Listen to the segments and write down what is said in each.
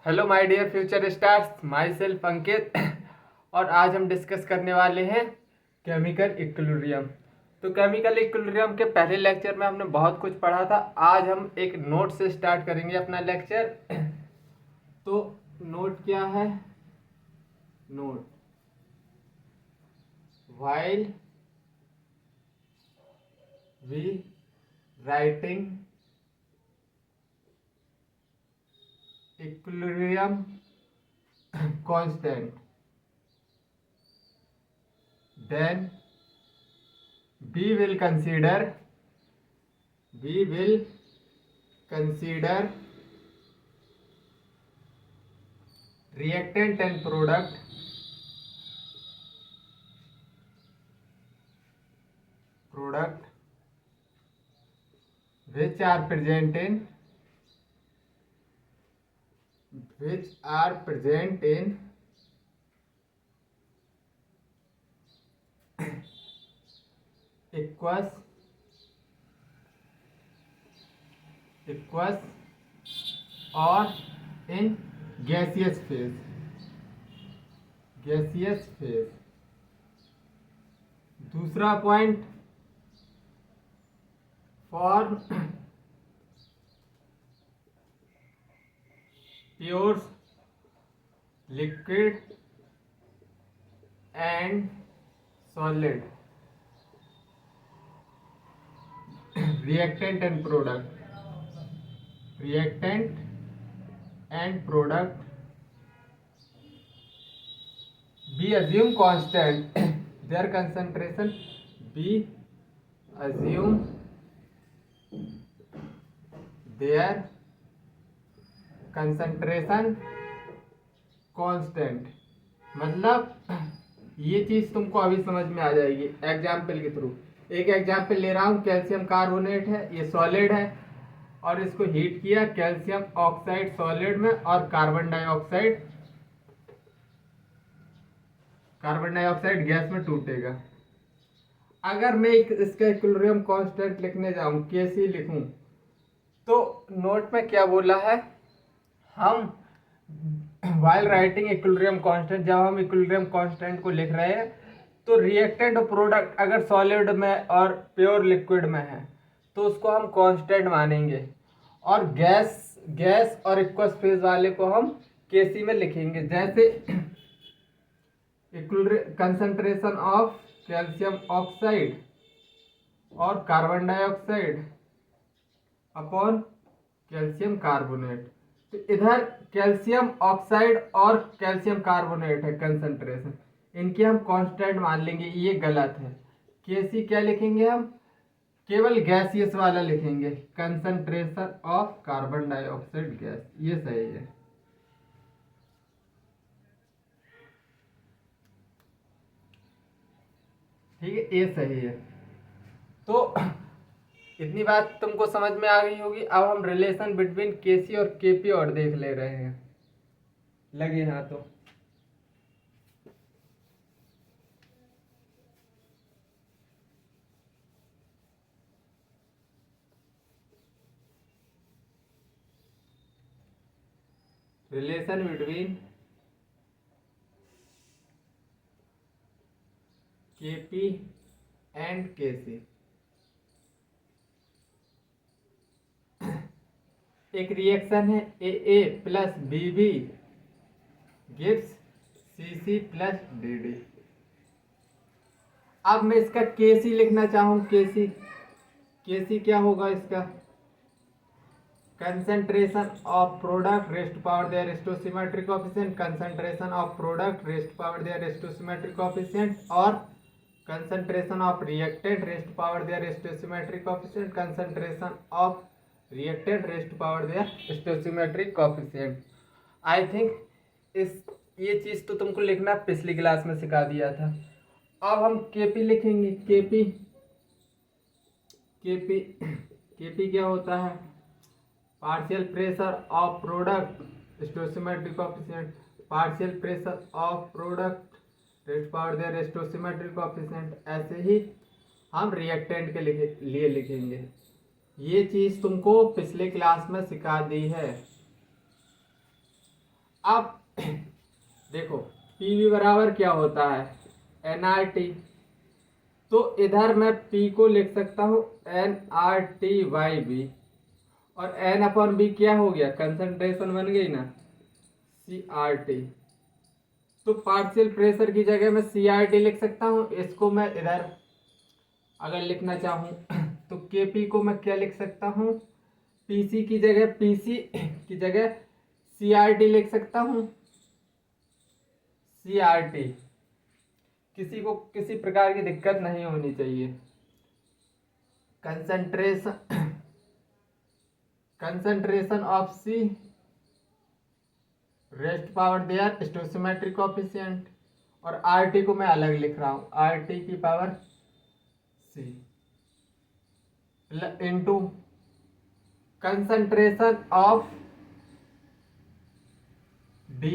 Hello my dear future stars, my self Ankit. और आज हम डिस्कस करने वाले हैं केमिकल इक्विलिब्रियम। तो केमिकल इक्विलिब्रियम के पहले लेक्चर में हमने बहुत कुछ पढ़ा था। आज हम एक नोट से स्टार्ट करेंगे अपना लेक्चर। तो नोट क्या है? Note while we writing equilibrium constant, then we will consider reactant and product which are present in aqueous or in gaseous phase। दूसरा point, for pure liquid and solid reactant and product be assume constant their concentration, be assume their concentration constant। मतलब ये चीज तुमको अभी समझ में आ जाएगी example के थ्रू। एक एग्जाम्पल ले रहा हूँ, कैल्शियम कार्बोनेट है, ये सॉलिड है और इसको हीट किया कैल्शियम ऑक्साइड सॉलिड में, और कार्बन डाइऑक्साइड गैस में टूटेगा। अगर मैं इसका इक्विलिब्रियम कांस्टेंट लिखने जाऊं, कैसे लिखूं, तो नोट में क्या बोला है, हम while राइटिंग इक्विलिब्रियम कांस्टेंट, जब हम इक्विलिब्रियम कांस्टेंट को लिख रहे हैं तो रिएक्टेंट और प्रोडक्ट अगर सॉलिड में और प्योर लिक्विड में है तो उसको हम कांस्टेंट मानेंगे, और गैस और एक्वस फेज वाले को हम केसी में लिखेंगे। जैसे कंसंट्रेशन ऑफ कैल्शियम ऑक्साइड और carbon dioxide upon calcium carbonate. तो इधर कैल्शियम ऑक्साइड और कैल्शियम कार्बोनेट है कंसंट्रेशन, इनके हम कांस्टेंट मान लेंगे, ये गलत है। केसी क्या लिखेंगे, हम केवल गैसियस वाला लिखेंगे, concentration of carbon dioxide gas, ये सही है। ठीक है, ये सही है। तो इतनी बात तुमको समझ में आ गई होगी। अब हम रिलेशन बिटवीन केसी और केपी और देख ले रहे हैं, लगे हाँ तो। Relation between Kp and Kc. एक रिएक्शन है A plus B gives C plus D. अब मैं इसका केसी लिखना चाहूँ, केसी क्या होगा इसका, concentration of product raised power their stoichiometric coefficient, concentration of product raised power their stoichiometric coefficient, और concentration of reactant raised power their stoichiometric coefficient, concentration of reactant raised power their stoichiometric coefficient. I think ये चीज तो तुमको लिखना पिछली class में सिखा दिया था। अब हम केपी लिखेंगे। केपी क्या होता है, partial pressure of product stoichiometric coefficient, partial pressure of product raised power their stoichiometric coefficient. ऐसे ही हम रिएक्टेंट के लिए लिखेंगे। ये चीज तुमको पिछले क्लास में सिखा दी है। अब देखो पीवी बराबर क्या होता है, एनआरटी। तो इधर मैं पी को लिख सकता हूँ NRT/V, और एन अपॉन बी क्या हो गया, कंसंट्रेशन बन गई ना, CRT। तो पार्शियल प्रेशर की जगह मैं CRT लिख सकता हूँ। इसको मैं इधर अगर लिखना चाहूँ तो KP को मैं क्या लिख सकता हूँ, PC की जगह PC की जगह CRT लिख सकता हूँ, CRT। किसी को किसी प्रकार की दिक्कत नहीं होनी चाहिए। Concentration concentration of C raised power their stoichiometric coefficient, और RT को मैं अलग लिख रहा हूँ, RT की power C into concentration of D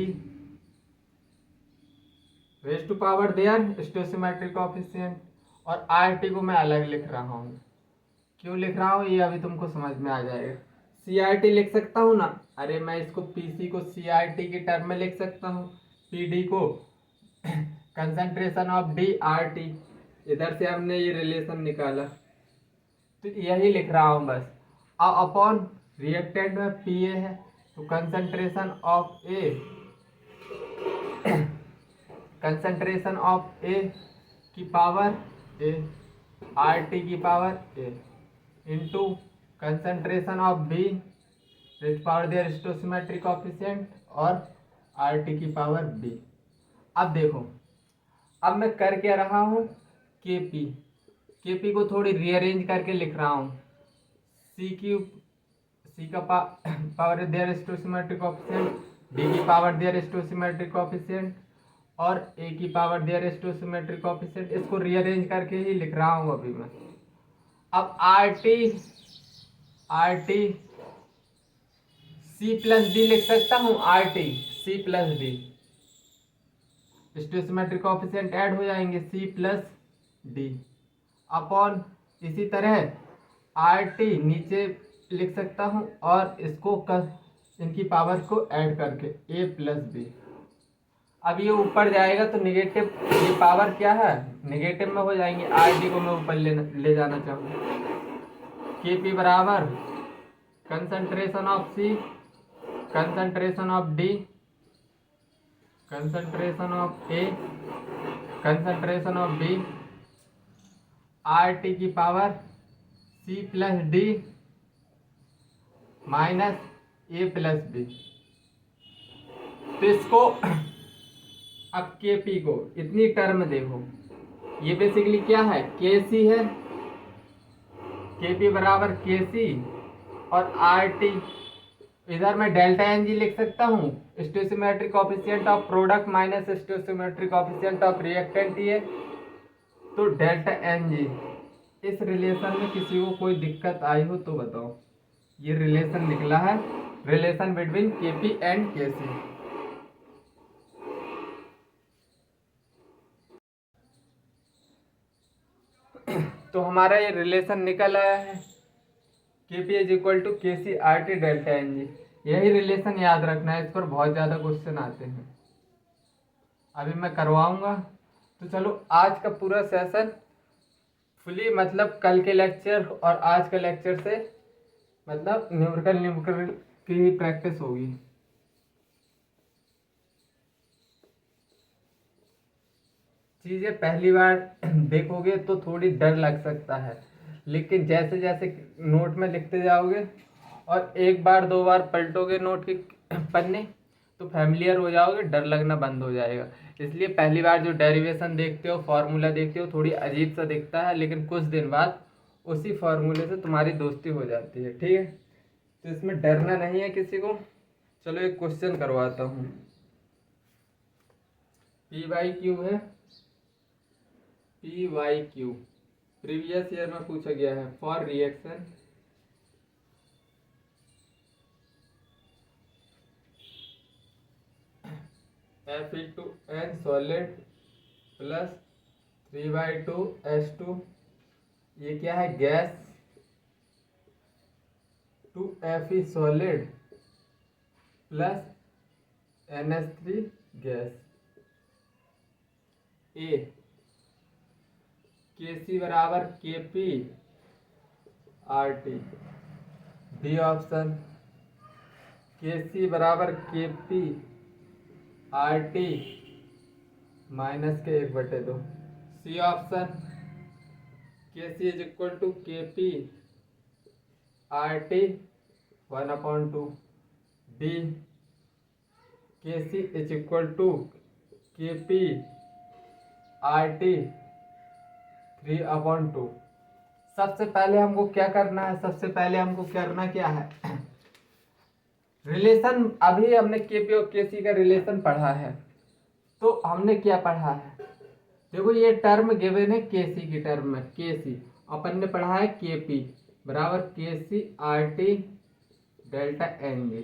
raised to power their stoichiometric coefficient, और RT को मैं अलग लिख रहा हूँ। क्यों लिख रहा हूँ ये अभी तुमको समझ में आ जाएगा। CRT लिख सकता हूँ ना, अरे मैं इसको PC को CRT के टर्म में लिख सकता हूँ, PD को कंसंट्रेशन ऑफ D RT। इधर से हमने ये रिलेशन निकाला, तो यही लिख रहा हूँ बस। अपॉन रिएक्टेंट में PA है, तो concentration of A concentration of A की पावर A RT की power A into concentration of B raised power their stoichiometric coefficient, और RT की पावर B। अब देखो, अब मैं कर क्या रहा हूँ, KP को थोड़ी रीअरेंज करके लिख रहा हूँ, C का power their stoichiometric coefficient, D की पावर देयर स्टोइकोमेट्रिक कोएफिशिएंट, और A की पावर देयर स्टोइकोमेट्रिक कोएफिशिएंट। इसको रीअरेंज करके ही लिख रहा हूँ अभी मैं। अब RT C+D लिख सकता हूँ, RT C+D stoichiometric coefficient add हो जाएंगे, C+D अपॉन इसी तरह RT नीचे लिख सकता हूँ, और इसको इनकी पावर को ऐड करके A+B। अब ये ऊपर जाएगा तो निगेटिव, ये पावर क्या है, निगेटिव में हो जाएंगे। RT को मैं ऊपर ले जाना चाहूँ, KP बराबर concentration of C concentration of D concentration of A concentration of B RT की पावर C+D माइनस A+B। तो इसको अब KP को इतनी टर्म देखो, ये बेसिकली क्या है, KC है, KP बराबर KC, और RT इधर मैं डेल्टा NG लिख सकता हूँ, stoichiometric coefficient of product minus stoichiometric coefficient of reactant ही है, तो डेल्टा NG। इस रिलेशन में किसी को कोई दिक्कत आई हो तो बताओ। ये रिलेशन निकला है, relation between KP and KC। तो हमारा ये रिलेशन निकल आया है, KP is equal to KC RT delta NG। यही रिलेशन याद रखना है, इस पर बहुत ज़्यादा क्वेश्चन आते हैं, अभी मैं करवाऊंगा। तो चलो आज का पूरा सेशन फुली, मतलब कल के लेक्चर और आज के लेक्चर से मतलब न्यूमेरिकल की प्रैक्टिस होगी। चीज़ें पहली बार देखोगे तो थोड़ी डर लग सकता है, लेकिन जैसे जैसे नोट में लिखते जाओगे और एक बार दो बार पलटोगे नोट के पन्ने, तो फैमिलियर हो जाओगे, डर लगना बंद हो जाएगा। इसलिए पहली बार जो डेरिवेशन देखते हो, फॉर्मूला देखते हो, थोड़ी अजीब सा दिखता है, लेकिन कुछ दिन बाद उसी फॉर्मूले से तुम्हारी दोस्ती हो जाती है, ठीक है। तो इसमें डरना नहीं है किसी को। चलो एक क्वेश्चन करवाता हूँ। P/Q है, P/Q प्रीवियस ईयर में पूछा गया है। For reaction F(N) solid plus 3/2 H2, ये क्या है, gas, 2Fe solid plus NH3 gas. A Kc बराबर Kp RT। B option Kc बराबर Kp RT माइनस के 1/2। C option Kc is equal to Kp RT 1/2। D Kc is equal to Kp RT 3/2। सबसे पहले हमको क्या करना है, सबसे पहले हमको करना क्या है, रिलेशन। अभी हमने Kp और Kc का रिलेशन पढ़ा है, तो हमने क्या पढ़ा है, देखो ये टर्म गिवन है Kc की टर्म में, Kc अपन ने पढ़ा है Kp बराबर Kc RT डेल्टा Ng।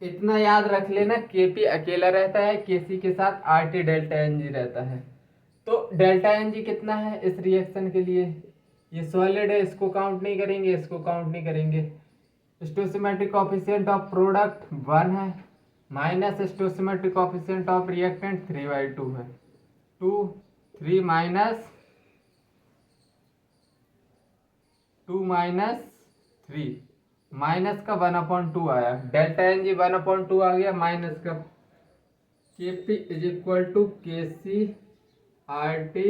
इतना याद रख लेना, Kp अकेला रहता है, Kc के साथ RT डेल्टा Ng रहता है। तो डेल्टा Ng कितना है इस रिएक्शन के लिए, ये सॉलिड है, इसको काउंट नहीं करेंगे, इसको काउंट नहीं करेंगे। स्टोइकोमेट्रिक कोएफिशिएंट ऑफ प्रोडक्ट 1 है, minus stoichiometric coefficient of reactant 3/2 है। 2 3 माइनस 2 माइनस 3, माइनस का 1/2 आया, डेल्टा Ng 1/2 आ गया, माइनस का Kp is equal to Kc RT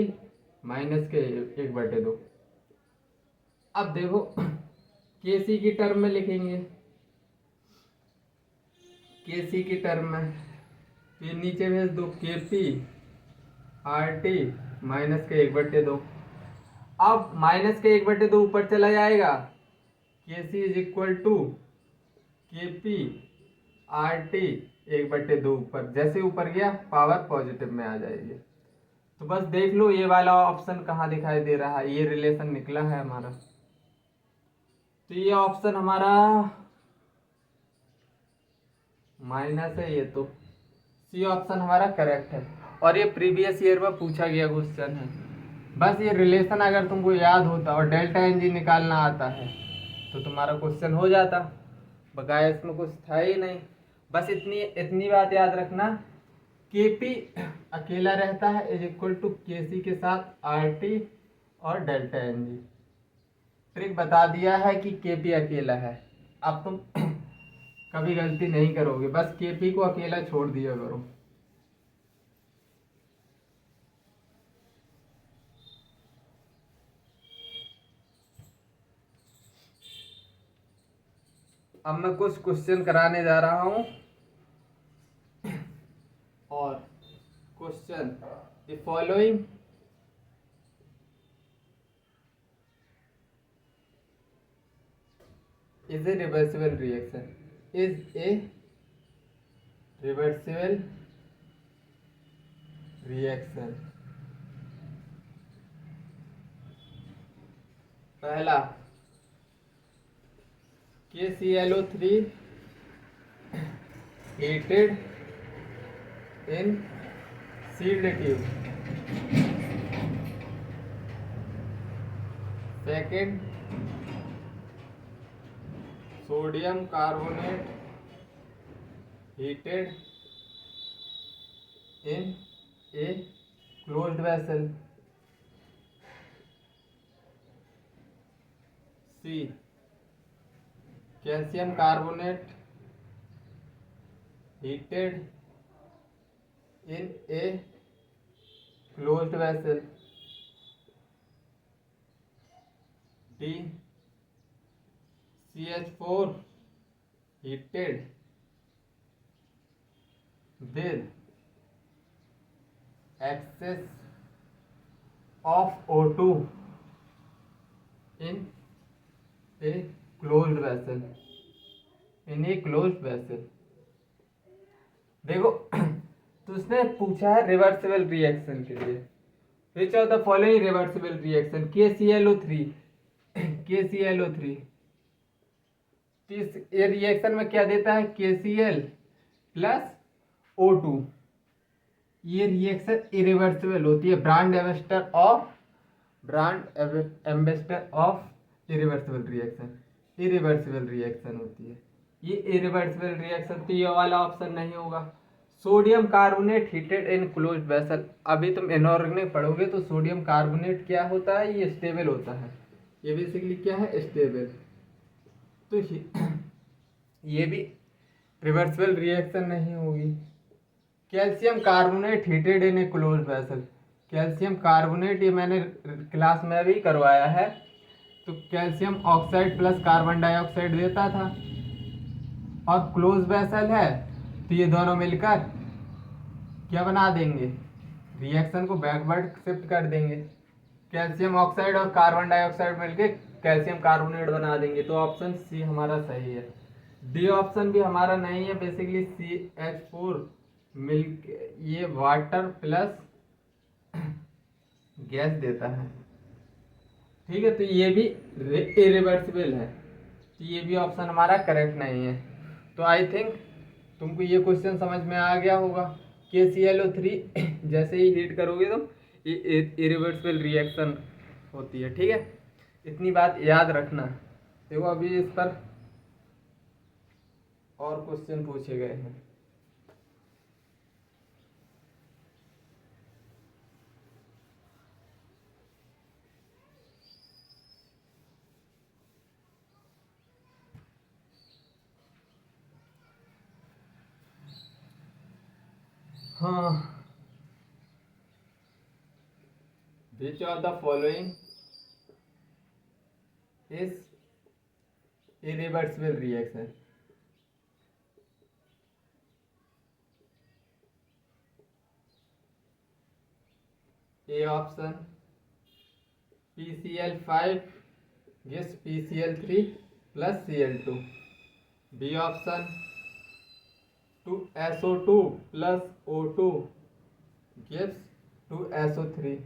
minus के 1/2। अब देखो Kc की टर्म में लिखेंगे, Kc की टर्म में ये नीचे भेज दो, Kp RT माइनस के 1/2। अब माइनस के 1/2 ऊपर चला जाएगा, Kc is equal to Kp RT 1/2 ऊपर, जैसे ऊपर गया पावर पॉजिटिव में आ जाएगी। तो बस देख लो ये वाला ऑप्शन कहाँ दिखाई दे रहा है, ये रिलेशन निकला है हमारा। तो ये ऑप्शन हमारा माइनस है, ये तो सी ऑप्शन हमारा करेक्ट है, और ये प्रीवियस ईयर में पूछा गया क्वेश्चन है। बस ये रिलेशन अगर तुमको याद होता और डेल्टा Ng निकालना आता है तो तुम्हारा क्वेश्चन हो जाता, बकाया इसमें कुछ था ही नहीं। बस इतनी इतनी बात याद रखना, Kp अकेला रहता है इज इक्वल टू Kc के साथ RT और डेल्टा Ng। ट्रिक बता दिया है कि Kp अकेला है, अब तुम कभी गलती नहीं करोगे, बस Kp को अकेला छोड़ दिया करो। अब मैं कुछ क्वेश्चन कराने जा रहा हूं, और question the following is a reversible reaction, is a reversible reaction. पहला KClO3 heated in sealed tube। Second, sodium carbonate heated in a closed vessel। C, calcium carbonate heated in a closed vessel। D, CH4 heated with excess of O2 in a closed vessel, in a closed vessel। देखो तो उसने पूछा है reversible reaction के लिए, विच of the following reversible reaction, KClO3 KClO3। ये reaction में क्या देता है, KCl प्लस O2। ये रिएक्शन इरिवर्सिबल होती है, brand ambassador of irreversible reaction, irreversible reaction होती है। ये इरिवर्सिबल रिएक्शन, तो ये वाला ऑप्शन नहीं होगा। Sodium carbonate heated in closed vessel, अभी तुम इनऑर्गेनिक पढ़ोगे तो सोडियम कार्बोनेट क्या होता है, ये स्टेबल होता है, ये बेसिकली क्या है, स्टेबल। तो ये भी रिवर्सिबल रिएक्शन नहीं होगी। Calcium carbonate heated in A close vessel, calcium carbonate ये मैंने क्लास में भी करवाया है। तो calcium oxide plus carbon dioxide देता था, और क्लोज वेसल है तो ये दोनों मिलकर क्या बना देंगे, रिएक्शन को बैकवर्ड शिफ्ट कर देंगे। कैल्शियम ऑक्साइड और कार्बन डाइऑक्साइड मिलके कैल्शियम कार्बोनेट बना देंगे, तो ऑप्शन सी हमारा सही है। डी ऑप्शन भी हमारा नहीं है, बेसिकली CH4 मिल्क ये वाटर प्लस गैस देता है, ठीक है, तो ये भी इरिवर्सिबल है, तो ये भी ऑप्शन हमारा करेक्ट नहीं है। तो आई थिंक तुमको ये क्वेश्चन समझ में आ गया होगा। KClO3 जैसे ही हीट करोगे तो ये इरिवर्सिबल रिएक्शन होती है, ठीक है, इतनी बात याद रखना। देखो अभी इस पर और क्वेश्चन पूछे गए हैं। हाँ, which of the following is irreversible reaction. A option PCl5 gives PCl3 plus Cl2। B option 2SO2 plus O2 gives 2SO3।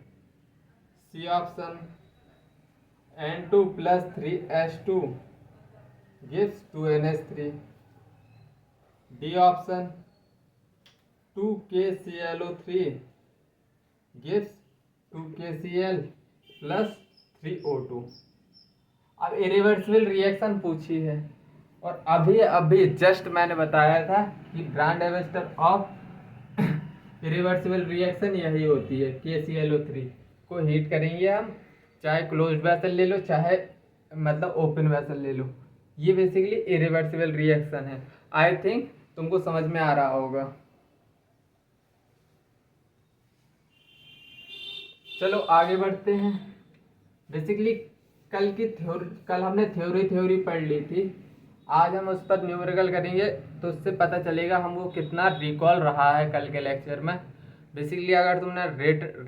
C option N2 plus 3H2 gives 2NH3। D option 2KClO3 gives 2KCl plus 3O2। अब irreversible reaction पूछी है, और अभी अभी just मैंने बताया था कि brand ambassador of irreversible reaction यही होती है। KClO3 को हीट करेंगे हम, चाहे क्लोज्ड वेसल ले लो चाहे मतलब ओपन वेसल ले लो, ये बेसिकली इरिवर्सिबल रिएक्शन है। आई थिंक तुमको समझ में आ रहा होगा। चलो आगे बढ़ते हैं। बेसिकली कल हमने थ्योरी पढ़ ली थी, आज हम उस पर न्यूमेरिकल करेंगे, तो उससे पता चलेगा हमको कितना रिकॉल रहा है कल के लेक्चर में। बेसिकली अगर तुमने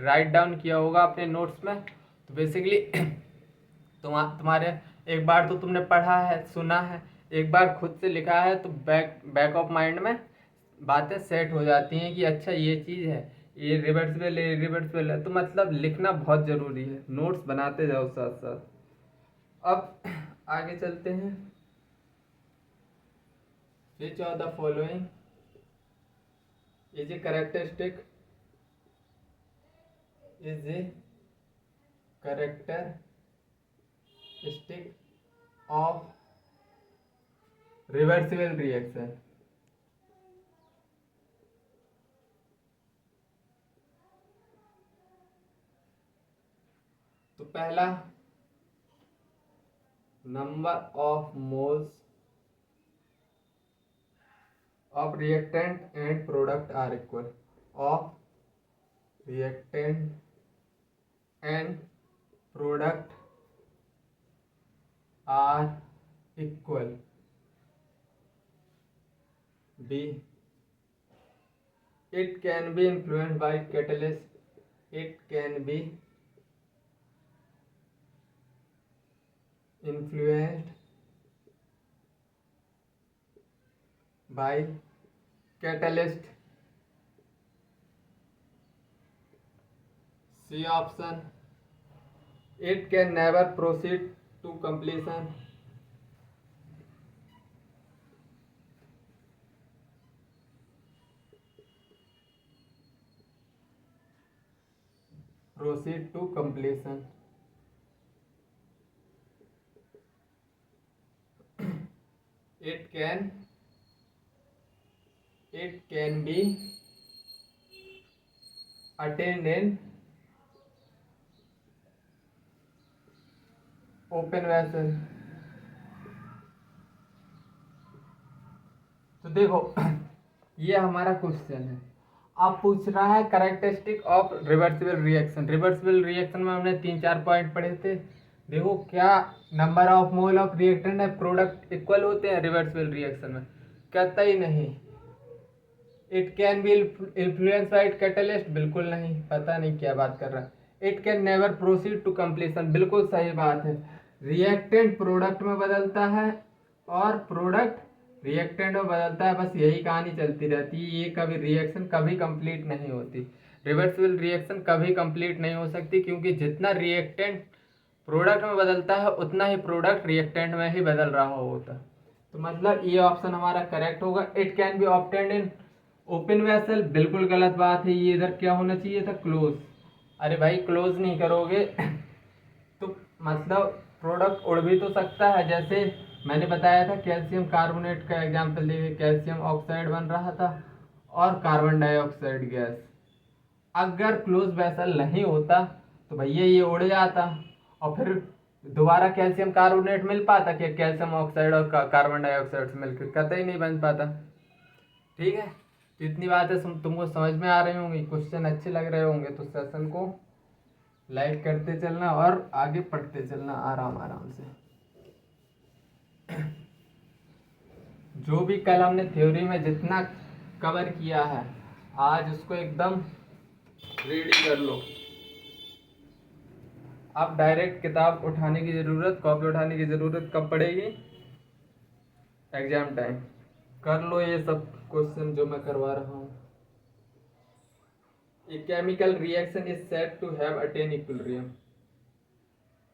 राइट डाउन किया होगा अपने नोट्स में, तो बेसिकली तुम्हारे एक बार तो तुमने पढ़ा है, सुना है, एक बार खुद से लिखा है, तो बैक ऑफ माइंड में बातें सेट हो जाती हैं कि अच्छा ये चीज़ है, ये रिवर्सिबल है, रिवर्सिबल है, तो मतलब लिखना बहुत ज़रूरी है, नोट्स बनाते जाओ साथ साथ। अब आगे चलते हैं। विच of the following is a characteristic of reversible reaction. तो पहला, number of moles of reactant and product are equal, of reactant and product are equal। B, it can be influenced by catalyst, it can be influenced by catalyst। C option, it can never proceed to completion। proceed to completion। it can be attained in open vessel। तो देखो ये हमारा question है। अब पूछ रहा है characteristic of reversible reaction. Reversible reaction में हमने 3-4 पॉइंट पढ़े थे। देखो क्या number of mole of reactant है प्रोडक्ट इक्वल होते हैं रिवर्सिबल रिएक्शन में? कहता ही नहीं। It can be influence by catalyst, बिल्कुल नहीं, पता नहीं क्या बात कर रहा है। It can never proceed to completion, बिल्कुल सही बात है। रिएक्टेंट प्रोडक्ट में बदलता है और प्रोडक्ट रिएक्टेंट में बदलता है, बस यही कहानी चलती रहती है। ये कभी रिएक्शन कभी कंप्लीट नहीं होती। रिवर्सिबल रिएक्शन कभी कंप्लीट नहीं हो सकती, क्योंकि जितना रिएक्टेंट प्रोडक्ट में बदलता है उतना ही प्रोडक्ट रिएक्टेंट में ही बदल रहा होता। तो मतलब ये ऑप्शन हमारा करेक्ट होगा। It can B obtained in open vessel, बिल्कुल गलत बात है। ये इधर क्या होना चाहिए था? क्लोज। अरे भाई क्लोज नहीं करोगे तो मतलब प्रोडक्ट उड़ भी तो सकता है। जैसे मैंने बताया था कैल्शियम कार्बोनेट का एग्जांपल देखिए, कैल्शियम ऑक्साइड बन रहा था और कार्बन डाइऑक्साइड गैस। अगर क्लोज वेसल नहीं होता तो भैया ये उड़ जाता और फिर दोबारा कैल्शियम कार्बोनेट मिल पाता क्या? कैल्शियम ऑक्साइड और कार्बन डाइऑक्साइड से मिलकर कतई नहीं बन पाता। ठीक है, तो इतनी बातें तुमको समझ में आ रही होंगी, क्वेश्चन अच्छे लग रहे होंगे तो सेशन को लाइक करते चलना और आगे पढ़ते चलना आराम आराम से। जो भी कल हमने थ्योरी में जितना कवर किया है आज उसको एकदम रेडी कर लो। अब डायरेक्ट किताब उठाने की ज़रूरत, कॉपी उठाने की ज़रूरत कब पड़ेगी? Exam time. कर लो ये सब क्वेश्चन जो मैं करवा रहा हूँ। A chemical reaction is said to have attained equilibrium.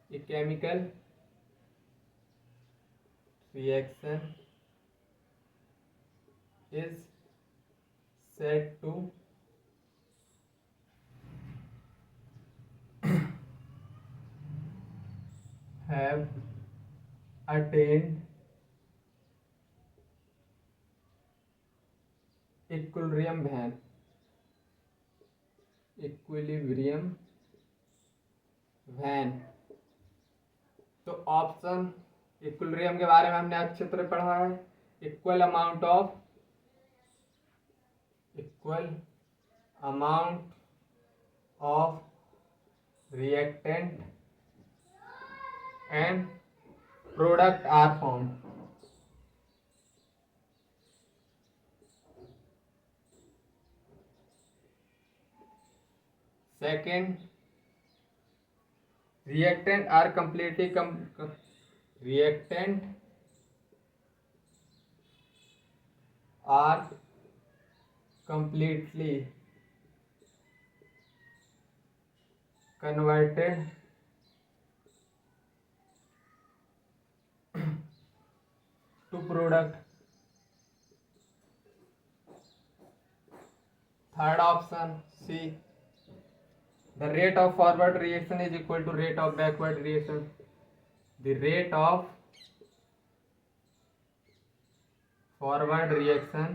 A chemical reaction is said to have attained equilibrium when equilibrium when. तो ऑप्शन इक्विलिब्रियम के बारे में हमने अच्छे तरह पढ़ा है। Equal amount of reactant and product are formed. Second, reactant are completely converted to product। Third option C, the rate of forward reaction is equal to rate of backward reaction। The rate of forward reaction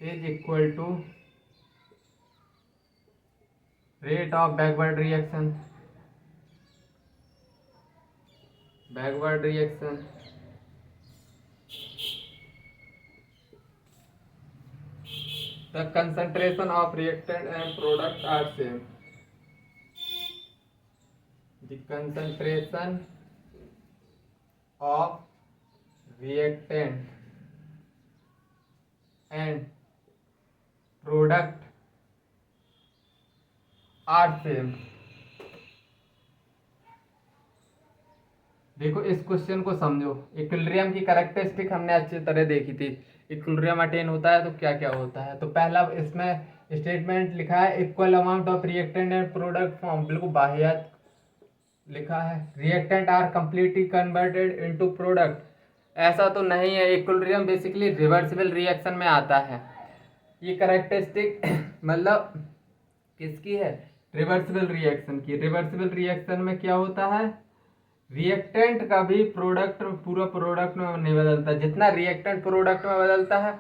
is equal to rate of backward reaction। Backward reaction the concentration of reactant and product are same। The concentration of reactant and product are same। देखो इस question को समझो। Equilibrium की characteristic हमने अच्छी तरह देखी थी। इक्विलिब्रियम अटेन होता है तो क्या क्या होता है। तो पहला इसमें स्टेटमेंट लिखा है equal amount of reactant and product form, बिल्कुल बाहियात लिखा है। Reactant are completely converted into product, ऐसा तो नहीं है। इक्विलिब्रियम बेसिकली रिवर्सिबल रिएक्शन में आता है। ये कैरेक्टरिस्टिक मतलब किसकी है? रिवर्सिबल रिएक्शन की। रिवर्सिबल रिएक्शन में क्या होता है? रिएक्टेंट का भी प्रोडक्ट पूरा प्रोडक्ट में नहीं बदलता, जितना रिएक्टेंट प्रोडक्ट में बदलता है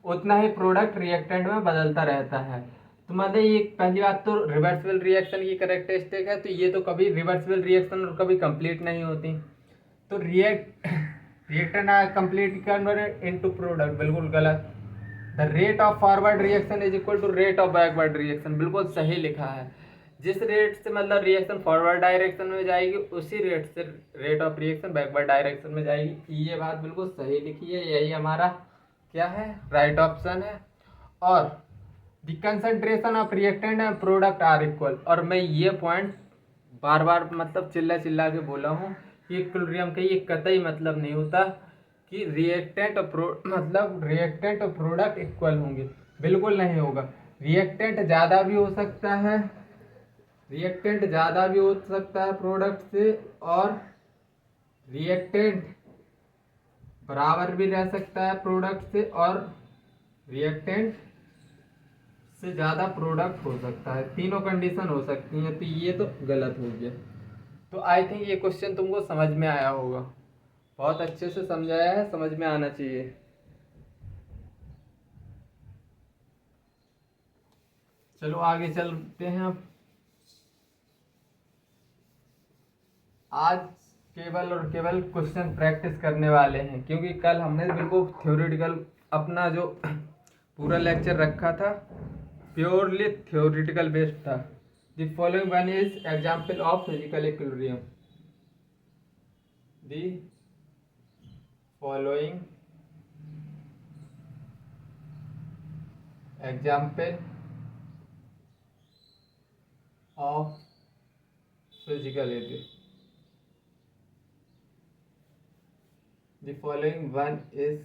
उतना ही प्रोडक्ट रिएक्टेंट में बदलता रहता है। तो मतलब ये पहली बात तो रिवर्सिबल रिएक्शन की करेक्टरिस्टिक है, तो ये तो कभी रिवर्सिबल रिएक्शन और कभी कंप्लीट नहीं होती। तो reactant complete convert into product, बिल्कुल गलत। The rate of forward reaction is equal to rate of backward reaction, बिल्कुल सही लिखा है। जिस रेट से मतलब रिएक्शन फॉरवर्ड डायरेक्शन में जाएगी उसी रेट से rate of reaction backward direction में जाएगी। ये बात बिल्कुल सही लिखी है, यही हमारा क्या है, राइट ऑप्शन है। और the concentration of reactant and product are equal, और मैं ये पॉइंट बार बार मतलब चिल्ला चिल्ला के बोला हूँ कि इक्विलिब्रियम का ये कतई मतलब नहीं होता कि रिएक्टेंट और मतलब रिएक्टेंट और प्रोडक्ट इक्वल होंगे, बिल्कुल नहीं होगा। रिएक्टेंट ज़्यादा भी हो सकता है, रिएक्टेंट ज़्यादा भी हो सकता है प्रोडक्ट से, और रिएक्टेंट बराबर भी रह सकता है प्रोडक्ट से, और रिएक्टेंट से ज़्यादा प्रोडक्ट हो सकता है। तीनों कंडीशन हो सकती हैं, तो ये तो गलत हो गया। तो आई थिंक ये क्वेश्चन तुमको समझ में आया होगा, बहुत अच्छे से समझाया है, समझ में आना चाहिए। चलो आगे चलते हैं। अब आज केवल और केवल क्वेश्चन प्रैक्टिस करने वाले हैं, क्योंकि कल हमने बिल्कुल थ्योरेटिकल अपना जो पूरा लेक्चर रखा था प्योरली थ्योरेटिकल बेस्ड था। The following one is example of physical equilibrium. The following example of physical equilibrium. The following one is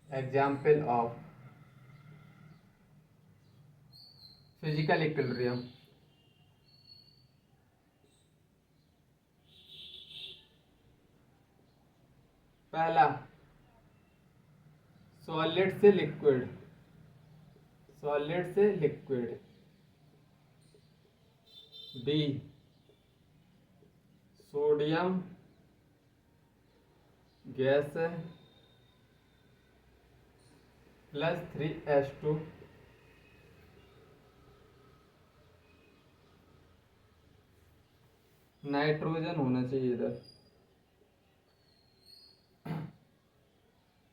example of physical equilibrium. पहला, सॉलिड से लिक्विड, सॉलिड से liquid. B, sodium gas plus 3H2 nitrogen होना चाहिए इधर,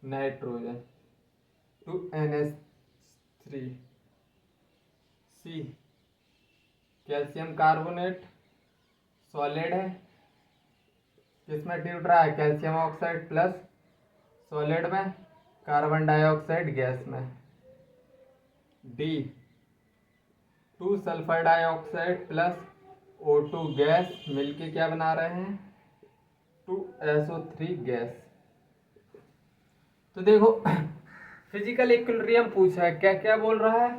nitrogen 2NH3। C, calcium carbonate solid है, किसमें ट्यूट रहा है, कैल्शियम ऑक्साइड प्लस सॉलिड में, कार्बन डाइऑक्साइड गैस में। D, 2 sulphur dioxide plus O2 gas मिलके क्या बना रहे हैं, 2SO3 गैस। तो देखो फिजिकल इक्विलिब्रियम पूछा है, क्या क्या बोल रहा है,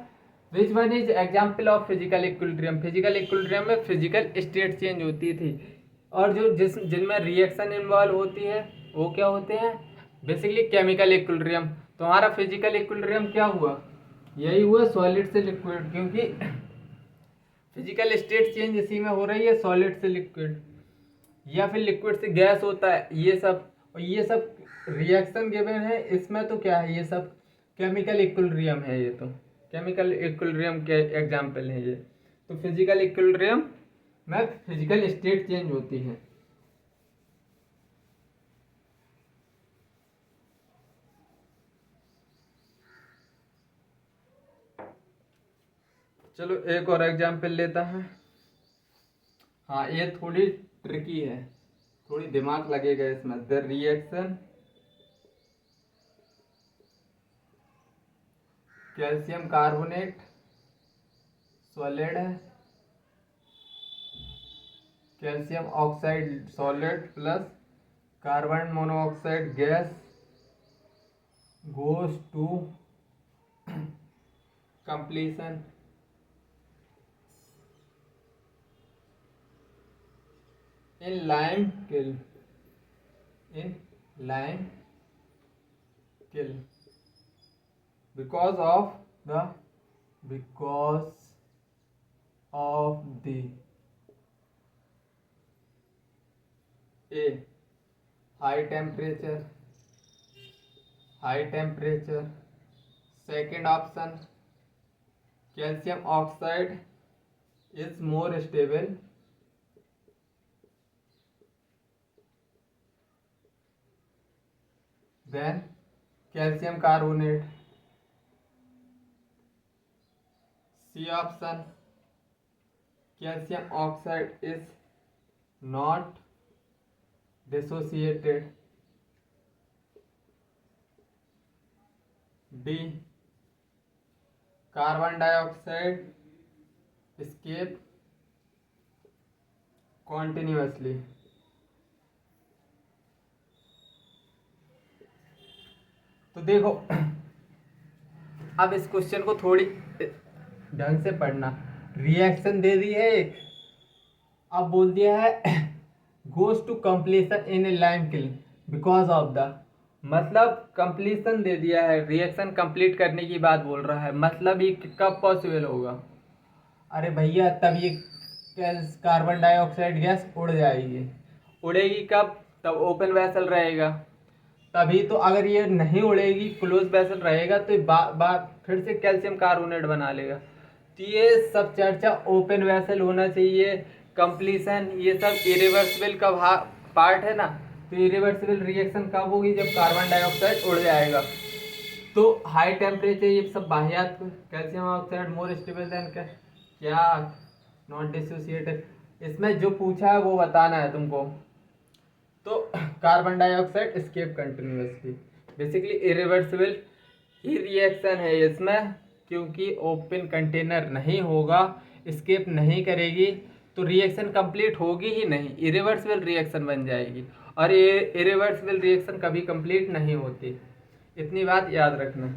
which one is example of physical equilibrium. Physical equilibrium में फिजिकल स्टेट चेंज होती थी, और जो जिनमें रिएक्शन इन्वॉल्व होती है वो क्या होते हैं, बेसिकली केमिकल इक्विलिब्रियम। तो हमारा फिजिकल इक्विलिब्रियम क्या हुआ, यही हुआ सॉलिड से लिक्विड, क्योंकि फिजिकल स्टेट चेंज इसी में हो रही है, सॉलिड से लिक्विड या फिर लिक्विड से गैस होता है, ये सब। और ये सब रिएक्शन गिवन है, इसमें तो क्या है, ये सब केमिकल इक्विलिब्रियम है, ये तो केमिकल इक्विलिब्रियम के एग्जाम्पल है ये। तो फिजिकल इक्विलिब्रियम में फिजिकल स्टेट चेंज होती है। चलो एक और एग्जाम्पल लेता है। हाँ ये थोड़ी ट्रिकी है, थोड़ी दिमाग लगेगा इसमें। The reaction calcium carbonate solid है, calcium oxide solid plus carbon monoxide gas goes to completion in lime kiln, in lime kiln because of the a high temperature, second option calcium oxide is more stable, than calcium carbonate, C option calcium oxide is not dissociated, D carbon dioxide escape continuously। तो देखो अब इस question को थोड़ी ढंग से पढ़ना। Reaction दे दी है एक, अब बोल दिया है goes to completion in a lime kiln because of the, मतलब कंप्लीशन दे दिया है, रिएक्शन कंप्लीट करने की बात बोल रहा है, मतलब ये कब पॉसिबल होगा। अरे भैया तब ये कार्बन डाइऑक्साइड गैस उड़ जाएगी, उड़ेगी कब, तब ओपन वेसल रहेगा, तभी तो। अगर ये नहीं उड़ेगी क्लोज वेसल रहेगा तो फिर से कैल्शियम कार्बोनेट बना लेगा। तो ये सब चर्चा ओपन वेसल होना चाहिए, कंप्लीशन, ये सब इरिवर्सिबल का पार्ट है ना। तो इरिवर्सिबल रिएक्शन कब होगी, जब कार्बन डाइऑक्साइड उड़ जाएगा। तो हाई टेम्परेचर ये सब बाहियात, calcium oxide more stable than क्या नॉट डिसोसिएटेड, इसमें जो पूछा है वो बताना है तुमको। तो carbon dioxide escape continuously, basically irreversible ही रिएक्शन है इसमें, क्योंकि ओपन कंटेनर नहीं होगा, एस्केप नहीं करेगी, तो रिएक्शन कंप्लीट होगी ही नहीं, इरिवर्सिबल रिएक्शन बन जाएगी। और ये इरिवर्सिबल रिएक्शन कभी कंप्लीट नहीं होती, इतनी बात याद रखना।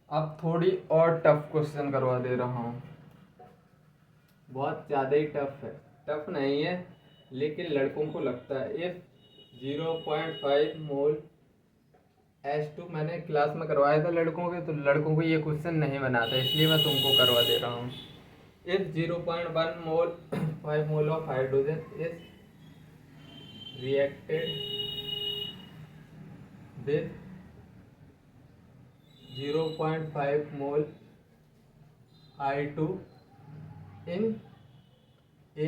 अब थोड़ी और टफ क्वेश्चन करवा दे रहा हूँ, बहुत ज़्यादा ही टफ है, टफ नहीं है लेकिन लड़कों को लगता है। इफ 0.5 मोल H2, मैंने क्लास में करवाया था लड़कों के, तो लड़कों को ये क्वेश्चन नहीं बनाता, इसलिए मैं तुमको करवा दे रहा हूँ। If 0.1 mole 5 mole of hydrogen is reacted with 0.5 mole I2 in a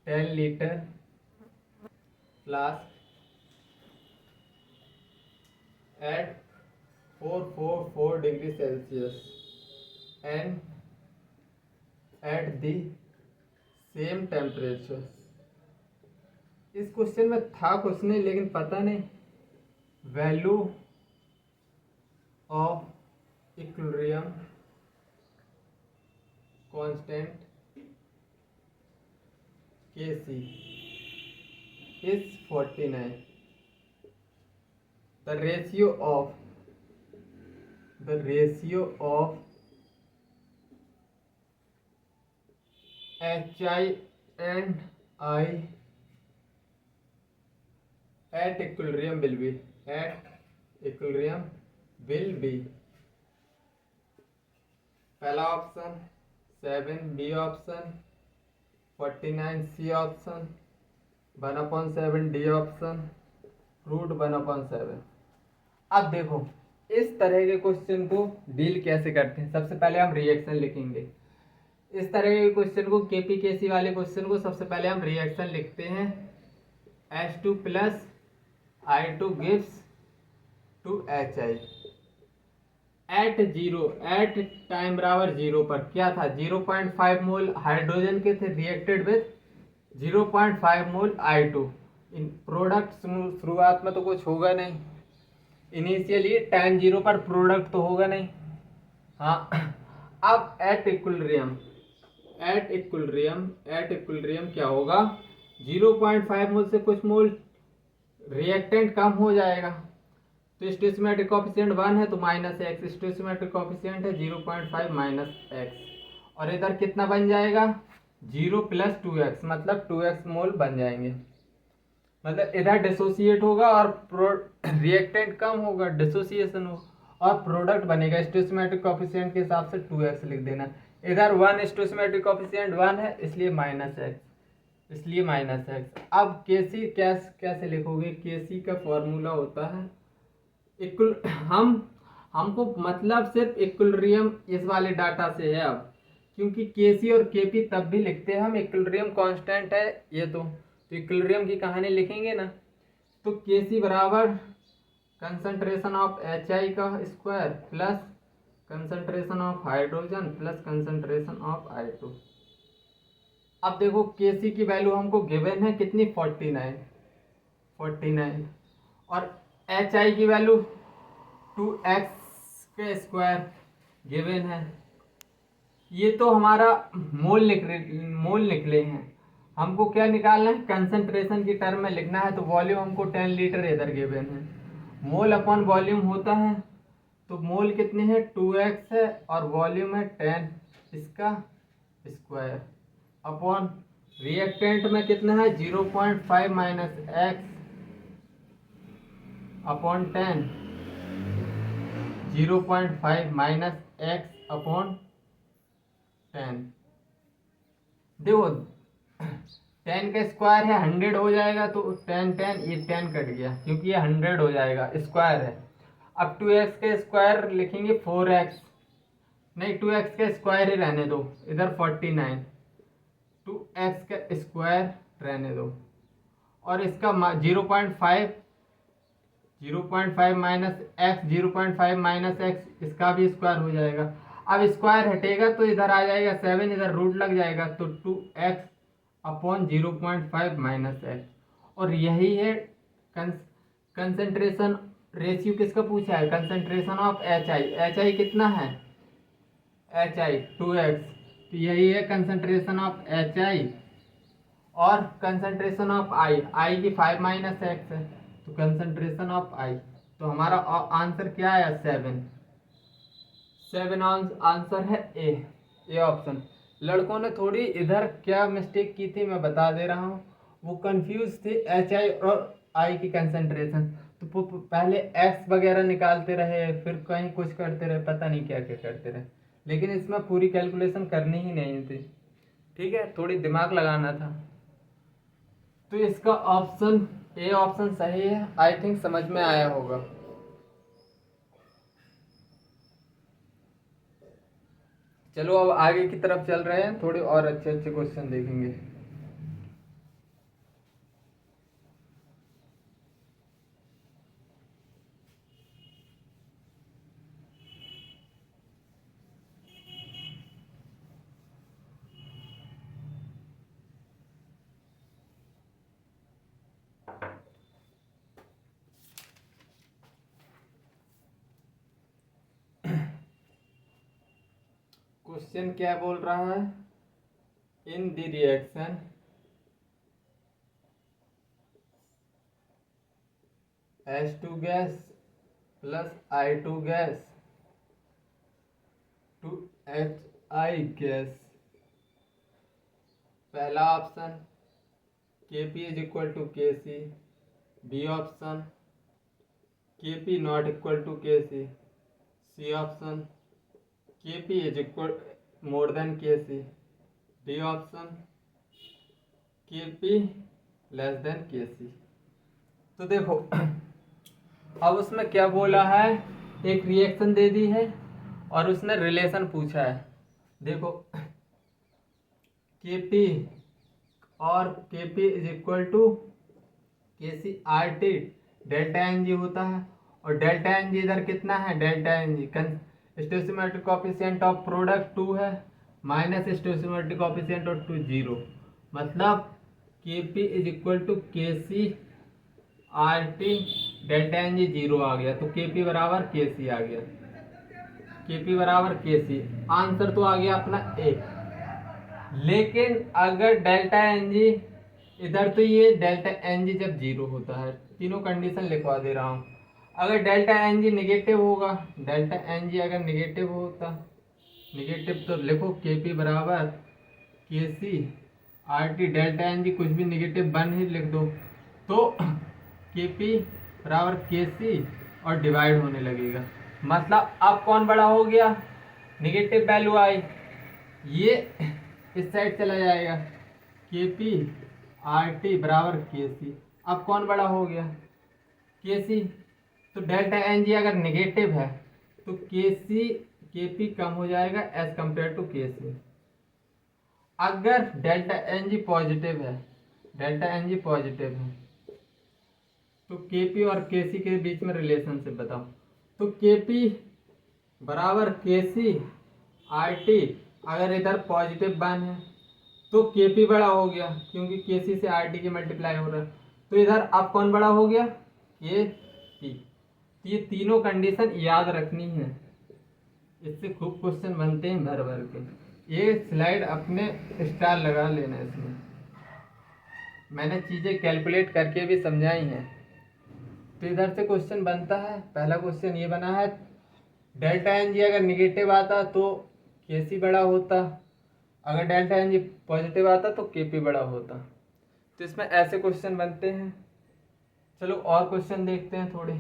10-liter flask at 444 degrees Celsius and at the same temperature। इस क्वेश्चन में था कुछ नहीं, लेकिन पता नहीं value of equilibrium constant Kc is 49। The ratio of Hi and I at equilibrium will be पहला option 7, B option 49, C option 1/7, D option √1/7। अब देखो इस तरह के क्वेश्चन को डील कैसे करते हैं। सबसे पहले हम रिएक्शन लिखेंगे। इस तरह के क्वेश्चन को केपीकेसी वाले क्वेश्चन को सबसे पहले हम रिएक्शन लिखते हैं। H2 + I2 gives 2Hi at time बराबर 0 पर क्या था, 0.5 मोल हाइड्रोजन के थे reacted with 0.5 mole I2। In product शुरुआत में तो कुछ होगा नहीं, इनिशियली टाइम 0 पर प्रोडक्ट तो होगा नहीं। हाँ, अब एट इक्विलिब्रियम क्या होगा, 0.5 मोल से कुछ मोल रिएक्टेंट कम हो जाएगा, तो स्टोइचियोमेट्रिक कोएफिशिएंट 1 है तो -x, स्टोइचियोमेट्रिक कोएफिशिएंट है 0.5 - x, और इधर कितना बन जाएगा 0 + 2x, मतलब 2x मोल बन जाएंगे। मतलब इधर डिसोसिएट होगा और रिएक्टेंट कम होगा, डिसोसिएशन हो, और प्रोडक्ट बनेगा। स्टोइचोमेट्रिक कोफिशिएंट के हिसाब से 2x लिख देना। इधर 1 स्टोइचोमेट्रिक कोफिशिएंट 1 है, इसलिए -x, इसलिए -x। अब केसी कैसे लिखोगे? केसी का फॉर्मूला होता है इक्वल, हमको मतलब सिर्फ इक्विलिब्रियम इस वाले डाटा से है अब, क्योंकि केसी और केपी तब भी लिखते हैं हम, इक्विलिब्रियम कांस्टेंट है ये तो इक्विलिब्रियम की कहानी लिखेंगे ना, तो केसी बराबर कंसंट्रेशन ऑफ एच आई का square plus concentration of hydrogen plus concentration of I2। अब देखो केसी की वैल्यू हमको गिवन है कितनी, 49, और एच आई की वैल्यू 2x के स्क्वायर गिवन है। ये तो हमारा मोल निकले हैं। हमको क्या निकालना है? कंसंट्रेशन की टर्म में लिखना है, तो वॉल्यूम हमको 10 लीटर इधर गिवन है। मोल अपॉन वॉल्यूम होता है, तो मोल कितने हैं? 2x है, और वॉल्यूम है 10 इसका स्क्वायर, अपॉन रिएक्टेंट में कितना है? 0.5 minus x upon 10, 0.5 minus x upon 10। देखो 10 का स्क्वायर है 100 हो जाएगा, तो 10 ये 10 कट गया क्योंकि ये 100 हो जाएगा, स्क्वायर है। अब 2x का स्क्वायर लिखेंगे 4x, नहीं 2x का स्क्वायर ही रहने दो, इधर 49, 2x का स्क्वायर रहने दो, और इसका 0.5 माइनस एक्स, 0.5 माइनस एक्स, इसका भी स्क्वायर हो जाएगा। अब स्क्वायर हटेगा तो इधर आ जाएगा 7, इधर रूट लग जाएगा, तो 2x अपॉन 0.5 माइनस एक्स। और यही है कंसंट्रेशन रेशियो किसका पूछा है? कंसंट्रेशन ऑफ एच आई कितना है? एच आई 2x, तो यही है कंसंट्रेशन ऑफ एच आई। और कंसंट्रेशन ऑफ आई की 5 माइनस एक्स है, तो कंसंट्रेशन ऑफ आई, तो हमारा आंसर क्या आया? 7 आंसर है ए ऑप्शन। लड़कों ने थोड़ी इधर क्या मिस्टेक की थी मैं बता दे रहा हूँ, वो कंफ्यूज थे एच आई और आई की कंसंट्रेशन, तो पहले एक्स वगैरह निकालते रहे, फिर कहीं कुछ करते रहे, पता नहीं क्या क्या करते रहे, लेकिन इसमें पूरी कैलकुलेशन करनी ही नहीं थी। ठीक है, थोड़ी दिमाग लगाना था। तो इसका ऑप्शन ए ऑप्शन सही है, आई थिंक समझ में आया होगा। चलो अब आगे की तरफ चल रहे हैं, थोड़े और अच्छे अच्छे क्वेश्चन देखेंगे। क्वेश्चन क्या बोल रहा है? In the reaction H2 gas plus I2 gas to HI gas, पहला option Kp is equal to Kc, B option Kp not equal to Kc, C option Kp is equal more than Kc, D option Kp less than Kc। तो देखो अब उसमें क्या बोला है, एक reaction दे दी है और उसने रिलेशन पूछा है। देखो Kp और Kp is equal to Kc RT delta N G होता है, और डेल्टा एन जी इधर कितना है? Delta N G stoichiometric coefficient of product 2 है, माइनस स्टोइचोमेट्रिक कोएफिशिएंट ऑफ 2 0, मतलब Kp is equal to Kc RT delta N G 0 आ गया, तो Kp बराबर Kc आ गया, Kp बराबर Kc, आंसर तो आ गया अपना ए। लेकिन अगर डेल्टा एन जी इधर, तो ये डेल्टा एन जी जब 0 होता है, तीनों कंडीशन लिखवा दे रहा हूँ। अगर डेल्टा एन जी निगेटिव होगा, डेल्टा एन जी अगर निगेटिव होता, निगेटिव, तो लिखो Kp बराबर Kc RT delta N G कुछ भी निगेटिव 1 ही लिख दो, तो Kp बराबर Kc और डिवाइड होने लगेगा। मतलब अब कौन बड़ा हो गया, नेगेटिव वैल्यू आई, ये इस साइड चला जाएगा, Kp RT बराबर Kc। अब कौन बड़ा हो गया, Kc। तो डेल्टा एन जी अगर नेगेटिव है तो Kp कम हो जाएगा एज कंपेयर टू Kc। अगर डेल्टा एन जी पॉजिटिव है, डेल्टा एन जी पॉजिटिव है तो Kp और Kc के बीच में रिलेशनशिप बताओ। तो Kp बराबर Kc RT, अगर इधर पॉजिटिव 1 है तो Kp बड़ा हो गया क्योंकि Kc से RT के मल्टीप्लाई हो रहा है। तो इधर अब कौन बड़ा हो गया, Kp। ये तीनों कंडीशन याद रखनी है, इससे खूब क्वेश्चन बनते हैं भर भर के। ये स्लाइड अपने स्टार लगा लेना, इसमें मैंने चीज़ें कैलकुलेट करके भी समझाई हैं। तो इधर से क्वेश्चन बनता है, पहला क्वेश्चन ये बना है, डेल्टा एन जी अगर निगेटिव आता तो Kc बड़ा होता, अगर डेल्टा एन जी पॉजिटिव आता तो Kp बड़ा होता। तो इसमें ऐसे क्वेश्चन बनते हैं। चलो और क्वेश्चन देखते हैं थोड़े।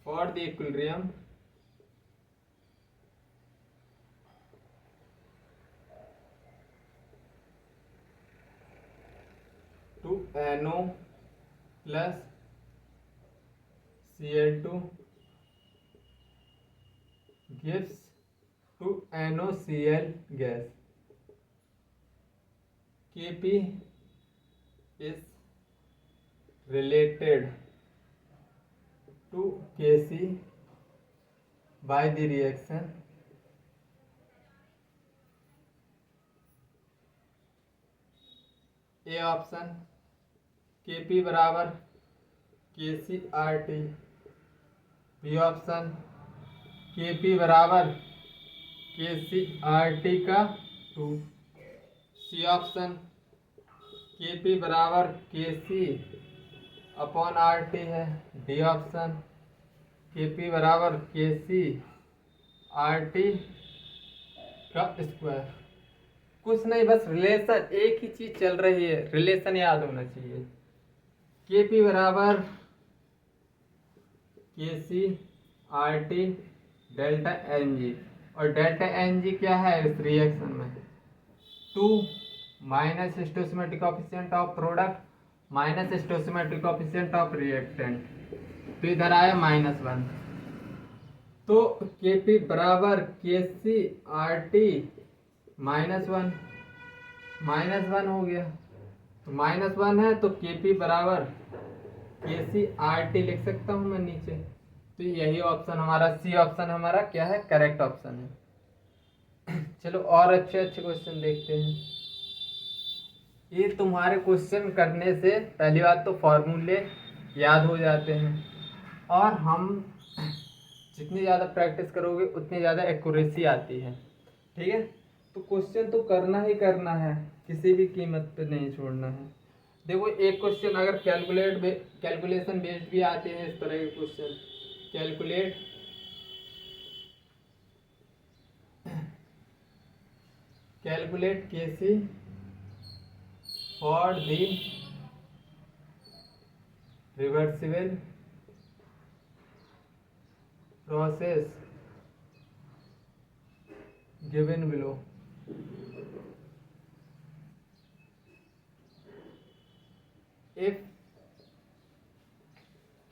For the equilibrium to NO plus Cl2 gives to NOCl gas. Kp is related to Kc by the reaction A option Kp बराबर Kc RT, B option Kp बराबर Kc RT का 2, सी ऑप्शन Kp बराबर Kc upon RT है, D option Kp बराबर Kc RT का square. कुछ नहीं, बस रिलेशन, एक ही चीज चल रही है, रिलेशन याद होना चाहिए। Kp बराबर Kc RT delta N G, और डेल्टा एन जी क्या है इस रिएक्शन में, 2 minus stoichiometric coefficient of product minus stoichiometric coefficient of reactant, तो इधर आया -1। तो Kp बराबर Kc RT -1, -1 हो गया, तो -1 है तो Kp बराबर Kc RT लिख सकता हूँ मैं नीचे। तो यही ऑप्शन हमारा, सी ऑप्शन हमारा क्या है, करेक्ट ऑप्शन है। चलो और अच्छे अच्छे क्वेश्चन देखते हैं। ये तुम्हारे क्वेश्चन करने से पहली बात तो फॉर्मूले याद हो जाते हैं, और हम जितनी ज़्यादा प्रैक्टिस करोगे उतनी ज़्यादा एक्यूरेसी आती है, ठीक है। तो क्वेश्चन तो करना ही करना है, किसी भी कीमत पे नहीं छोड़ना है। देखो एक क्वेश्चन अगर कैलकुलेशन बेस्ड भी आते हैं इस तरह के question, calculate Kc for the reversible process given below. If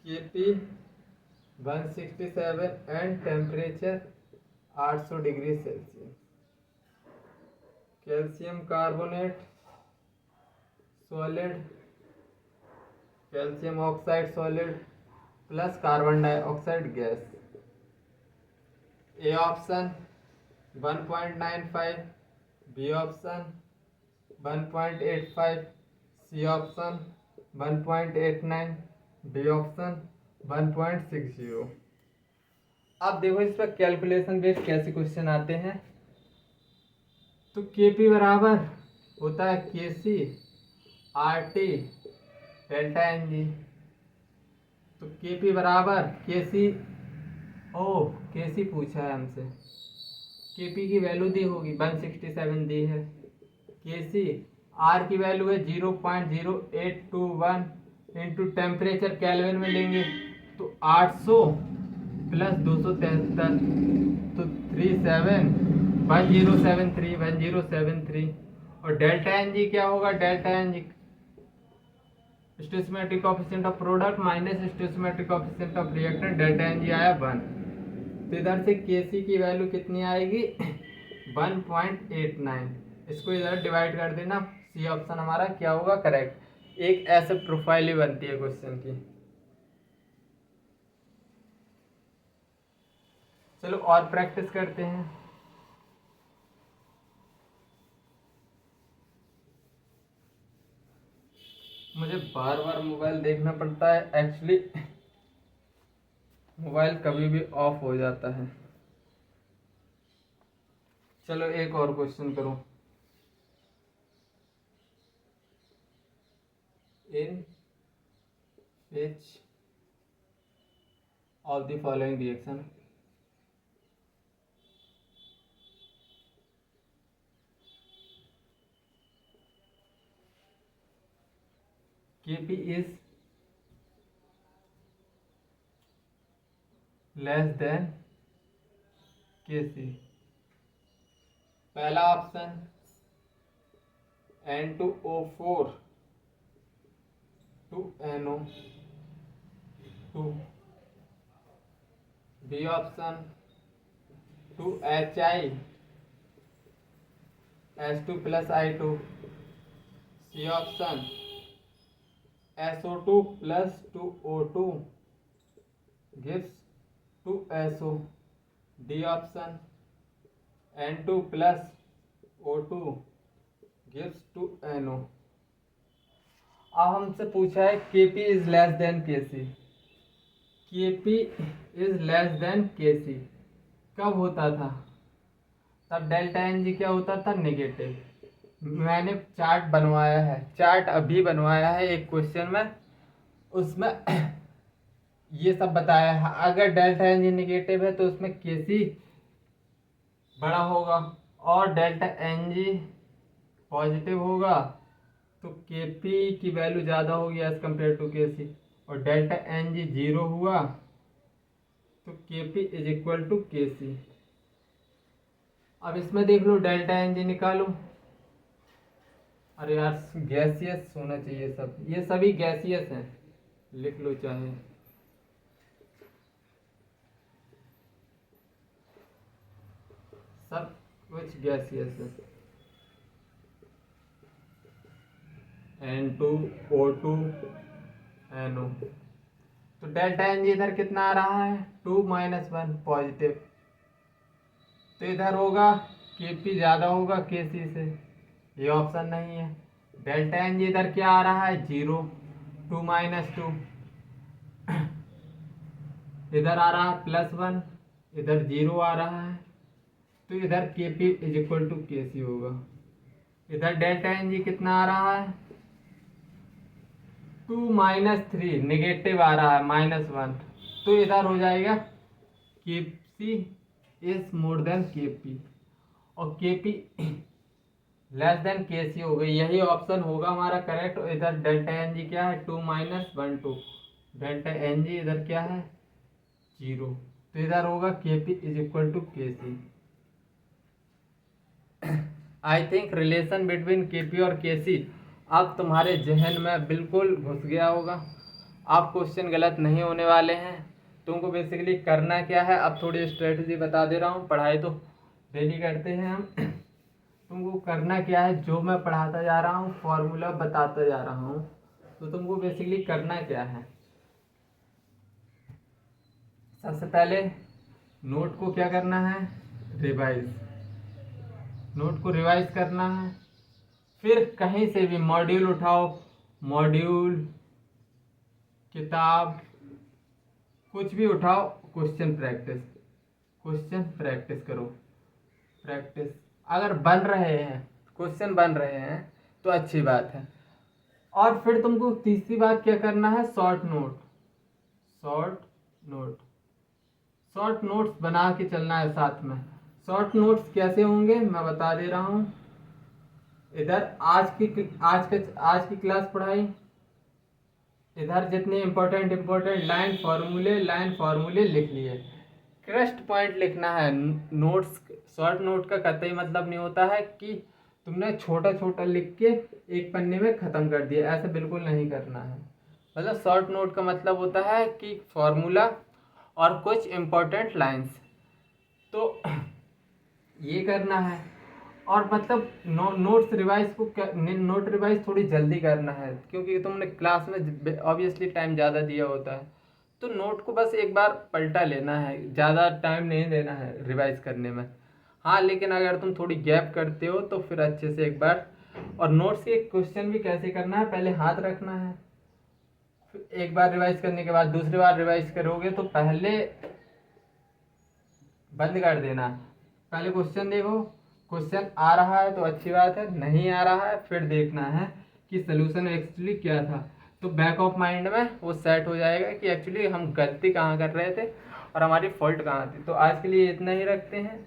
Kp 167 and temperature 800 degree Celsius, calcium carbonate solid, calcium oxide solid plus carbon dioxide gas, A option 1.95, B option 1.85, C option 1.89, D option 1.60। अब देखो इस पर calculation based कैसे question आते हैं। तो Kp बराबर होता है Kc R T delta N G. तो के पी बराबर के सी, ओ के सी पूछा है हमसे, के पी की वैल्यू दी होगी 167 दी है। के सी आर की वैल्यू है 0.0821 इंटू टेम्परेचर केल्विन में लेंगे तो 800 प्लस 273 तो 1073 और डेल्टा एन जी क्या होगा, delta N G stoichiometric coefficient of product minus stoichiometric coefficient of reactant, delta N G आया 1। तो इधर से के सी की वैल्यू कितनी आएगी 1.89। इसको इधर डिवाइड कर देना, सी ऑप्शन हमारा क्या होगा करेक्ट। एक ऐसे प्रोफाइल ही बनती है क्वेश्चन की। चलो और प्रैक्टिस करते हैं। मुझे बार बार मोबाइल देखना पड़ता है एक्चुअली, मोबाइल कभी भी ऑफ हो जाता है। चलो एक और क्वेश्चन करो। इन which of the following reaction Kp is less than Kc? पहला option N2O4 to NO2, B option 2HiS2 plus I2, C option SO2 plus 2O2 gives 2SO, D option N2 plus O2 gives 2NO। अब हमसे पूछा है Kp is less than Kc। Kp is less than Kc कब होता था, तब delta N G क्या होता था नेगेटिव। मैंने चार्ट बनवाया है, चार्ट अभी बनवाया है एक क्वेश्चन में, उसमें ये सब बताया है। अगर डेल्टा एन जी नेगेटिव है तो उसमें Kc बड़ा होगा, और डेल्टा एन जी पॉजिटिव होगा तो Kp की वैल्यू ज़्यादा होगी एज कम्पेयर टू Kc, और डेल्टा एन जी 0 हुआ तो Kp is equal to Kc। अब इसमें देख लो डेल्टा एन जी निकालो। अरे यार गैसियस होना चाहिए सब, ये सभी गैसियस हैं, लिख लो चाहे। सब कुछ गैसियस है। N2O2 NO, तो डेल्टा एन जी इधर कितना आ रहा है 2 - 1 पॉजिटिव, तो इधर होगा Kp ज़्यादा होगा Kc से, ये ऑप्शन नहीं है। डेल्टा एन जी इधर क्या आ रहा है 0, 2 - 2, इधर आ रहा है +1, इधर 0 आ रहा है, तो इधर Kp is equal to Kc होगा। इधर डेल्टा एन जी कितना आ रहा है 2 - 3, नेगेटिव आ रहा है -1, तो इधर हो जाएगा Kc is more than Kp, और Kp लेस देन Kc हो गई, यही ऑप्शन होगा हमारा करेक्ट। इधर डेल्टा एन जी क्या है 2 - 1 2, डेल्टा एन जी इधर क्या है 0, तो इधर होगा Kp is equal to Kc। I think relation between Kp और Kc अब तुम्हारे जहन में बिल्कुल घुस गया होगा। आप क्वेश्चन गलत नहीं होने वाले हैं। तुमको बेसिकली करना क्या है, अब थोड़ी स्ट्रेटजी बता दे रहा हूँ। पढ़ाई तो डेली करते हैं हम, तुमको करना क्या है, जो मैं पढ़ाता जा रहा हूँ फॉर्मूला बताता जा रहा हूँ, तो तुमको बेसिकली करना क्या है, सबसे पहले नोट को क्या करना है रिवाइज, नोट को रिवाइज करना है। फिर कहीं से भी मॉड्यूल उठाओ, मॉड्यूल, किताब, कुछ भी उठाओ, क्वेश्चन प्रैक्टिस करो। प्रैक्टिस अगर बन रहे हैं, क्वेश्चन बन रहे हैं तो अच्छी बात है। और फिर तुमको तीसरी बात क्या करना है, short note. Short note, short notes बना के चलना है साथ में। शॉर्ट नोट्स कैसे होंगे मैं बता दे रहा हूँ। इधर आज की क्लास पढ़ाई, इधर जितने इंपॉर्टेंट लाइन फार्मूले लिख लिए। क्रस्ट पॉइंट लिखना है। नोट्स, शॉर्ट नोट का कतई मतलब नहीं होता है कि तुमने छोटा छोटा लिख के एक पन्ने में ख़त्म कर दिया, ऐसा बिल्कुल नहीं करना है। मतलब शॉर्ट नोट का मतलब होता है कि फॉर्मूला और कुछ इम्पोर्टेंट लाइंस, तो ये करना है। और मतलब नोट्स रिवाइज को नोट रिवाइज थोड़ी जल्दी करना है, क्योंकि तुमने क्लास में ऑब्वियसली टाइम ज़्यादा दिया होता है, तो नोट को बस एक बार पलटा लेना है, ज़्यादा टाइम नहीं देना है रिवाइज करने में। हाँ, लेकिन अगर तुम थोड़ी गैप करते हो तो फिर अच्छे से एक बार। और नोट्स के क्वेश्चन भी कैसे करना है, पहले हाथ रखना है, फिर एक बार रिवाइज करने के बाद दूसरी बार रिवाइज करोगे तो पहले बंद कर देना। पहले क्वेश्चन देखो, क्वेश्चन आ रहा है तो अच्छी बात है, नहीं आ रहा है फिर देखना है कि सलूशन एक्चुअली क्या था। तो बैक ऑफ माइंड में वो सेट हो जाएगा कि एक्चुअली हम गलती कहाँ कर रहे थे और हमारी फॉल्ट कहाँ थी। तो आज के लिए इतना ही रखते हैं,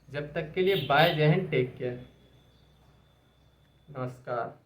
जब तक के लिए बाय, जय हिंद, टेक केयर, नमस्कार।